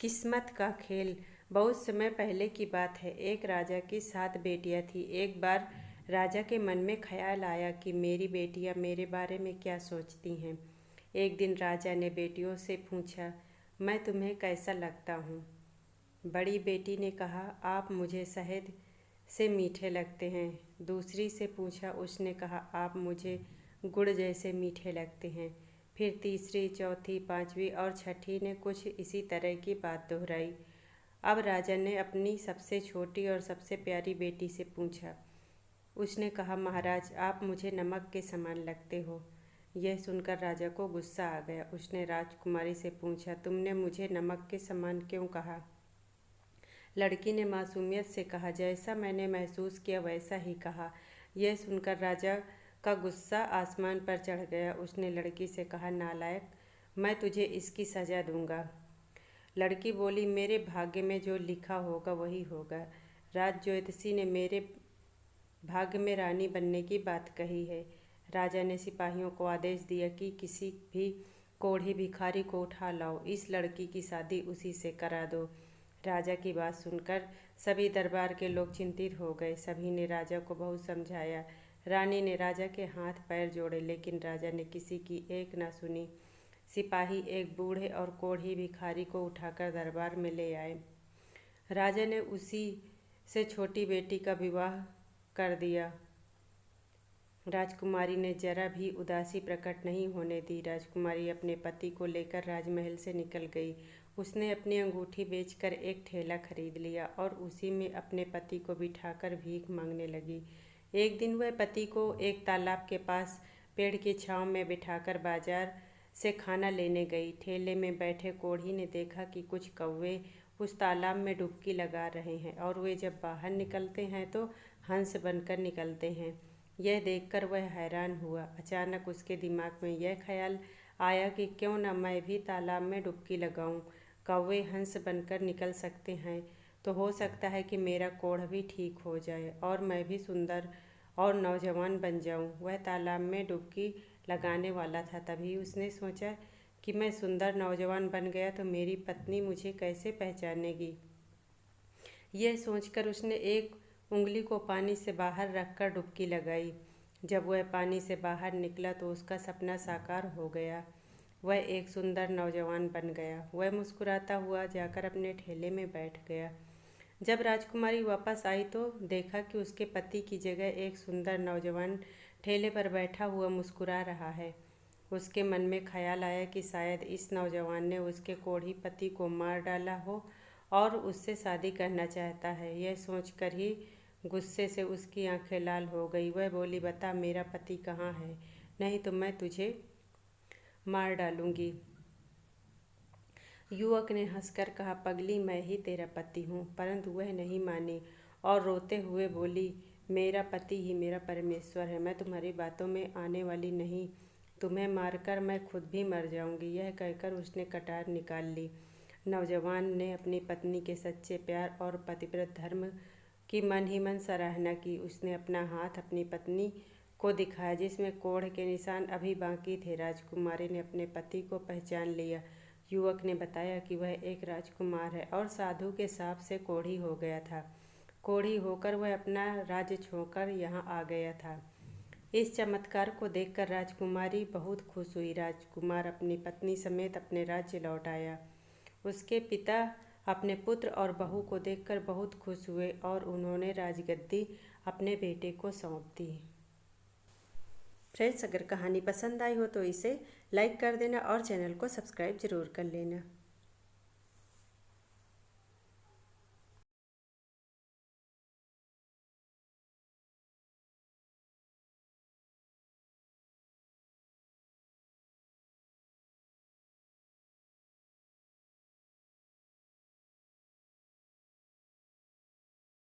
किस्मत का खेल। बहुत समय पहले की बात है। एक राजा की 7 बेटियां थी। एक बार राजा के मन में ख्याल आया कि मेरी बेटियां मेरे बारे में क्या सोचती हैं। एक दिन राजा ने बेटियों से पूछा, मैं तुम्हें कैसा लगता हूँ? बड़ी बेटी ने कहा, आप मुझे शहद से मीठे लगते हैं। दूसरी से पूछा, उसने कहा, आप मुझे गुड़ जैसे मीठे लगते हैं। फिर तीसरी, चौथी, पांचवी और छठी ने कुछ इसी तरह की बात दोहराई। अब राजा ने अपनी सबसे छोटी और सबसे प्यारी बेटी से पूछा। उसने कहा, महाराज, आप मुझे नमक के समान लगते हो। यह सुनकर राजा को गुस्सा आ गया। उसने राजकुमारी से पूछा, तुमने मुझे नमक के समान क्यों कहा? लड़की ने मासूमियत से कहा, जैसा मैंने महसूस किया वैसा ही कहा। यह सुनकर राजा का गुस्सा आसमान पर चढ़ गया। उसने लड़की से कहा, नालायक, मैं तुझे इसकी सज़ा दूंगा। लड़की बोली, मेरे भाग्य में जो लिखा होगा वही होगा। राज ज्योतिषी ने मेरे भाग्य में रानी बनने की बात कही है। राजा ने सिपाहियों को आदेश दिया कि किसी भी कोढ़ी भिखारी को उठा लाओ, इस लड़की की शादी उसी से करा दो। राजा की बात सुनकर सभी दरबार के लोग चिंतित हो गए। सभी ने राजा को बहुत समझाया। रानी ने राजा के हाथ पैर जोड़े, लेकिन राजा ने किसी की एक न सुनी। सिपाही एक बूढ़े और कोढ़ी भिखारी को उठाकर दरबार में ले आए। राजा ने उसी से छोटी बेटी का विवाह कर दिया। राजकुमारी ने जरा भी उदासी प्रकट नहीं होने दी। राजकुमारी अपने पति को लेकर राजमहल से निकल गई। उसने अपनी अंगूठी बेचकर एक ठेला खरीद लिया और उसी में अपने पति को बिठाकर भीख मांगने लगी। एक दिन वह पति को एक तालाब के पास पेड़ की छांव में बिठाकर बाजार से खाना लेने गई। ठेले में बैठे कोढ़ी ने देखा कि कुछ कौवे उस तालाब में डुबकी लगा रहे हैं और वे जब बाहर निकलते हैं तो हंस बनकर निकलते हैं। यह देखकर वह हैरान हुआ। अचानक उसके दिमाग में यह ख्याल आया कि क्यों न मैं भी तालाब में डुबकी लगाऊं। कौवे हंस बनकर निकल सकते हैं तो हो सकता है कि मेरा कोढ़ भी ठीक हो जाए और मैं भी सुंदर और नौजवान बन जाऊं। वह तालाब में डुबकी लगाने वाला था। तभी उसने सोचा कि मैं सुंदर नौजवान बन गया तो मेरी पत्नी मुझे कैसे पहचानेगी। यह सोचकर उसने एक उंगली को पानी से बाहर रखकर डुबकी लगाई। जब वह पानी से बाहर निकला तो उसका सपना साकार हो गया। वह एक सुंदर नौजवान बन गया। वह मुस्कुराता हुआ जाकर अपने ठेले में बैठ गया। जब राजकुमारी वापस आई तो देखा कि उसके पति की जगह एक सुंदर नौजवान ठेले पर बैठा हुआ मुस्कुरा रहा है। उसके मन में ख्याल आया कि शायद इस नौजवान ने उसके कोढ़ी पति को मार डाला हो और उससे शादी करना चाहता है। यह सोचकर ही गुस्से से उसकी आंखें लाल हो गई। वह बोली, बता मेरा पति कहाँ है, नहीं तो मैं तुझे मार डालूंगी। युवक ने हंसकर कहा, पगली, मैं ही तेरा पति हूँ। परंतु वह नहीं मानी और रोते हुए बोली, मेरा पति ही मेरा परमेश्वर है। मैं तुम्हारी बातों में आने वाली नहीं। तुम्हें मारकर मैं खुद भी मर जाऊंगी। यह कहकर उसने कटार निकाल ली। नौजवान ने अपनी पत्नी के सच्चे प्यार और पतिव्रत धर्म की मन ही मन सराहना की। उसने अपना हाथ अपनी पत्नी को दिखाया जिसमें कोढ़ के निशान अभी बाकी थे। राजकुमारी ने अपने पति को पहचान लिया। युवक ने बताया कि वह एक राजकुमार है और साधु के शाप से कोढ़ी हो गया था। कोढ़ी होकर वह अपना राज्य छोड़कर यहाँ आ गया था। इस चमत्कार को देखकर राजकुमारी बहुत खुश हुई। राजकुमार अपनी पत्नी समेत अपने राज्य लौट आया। उसके पिता अपने पुत्र और बहू को देखकर बहुत खुश हुए और उन्होंने राजगद्दी अपने बेटे को सौंप दी। फ्रेंड्स, अगर कहानी पसंद आई हो तो इसे लाइक कर देना और चैनल को सब्सक्राइब जरूर कर लेना।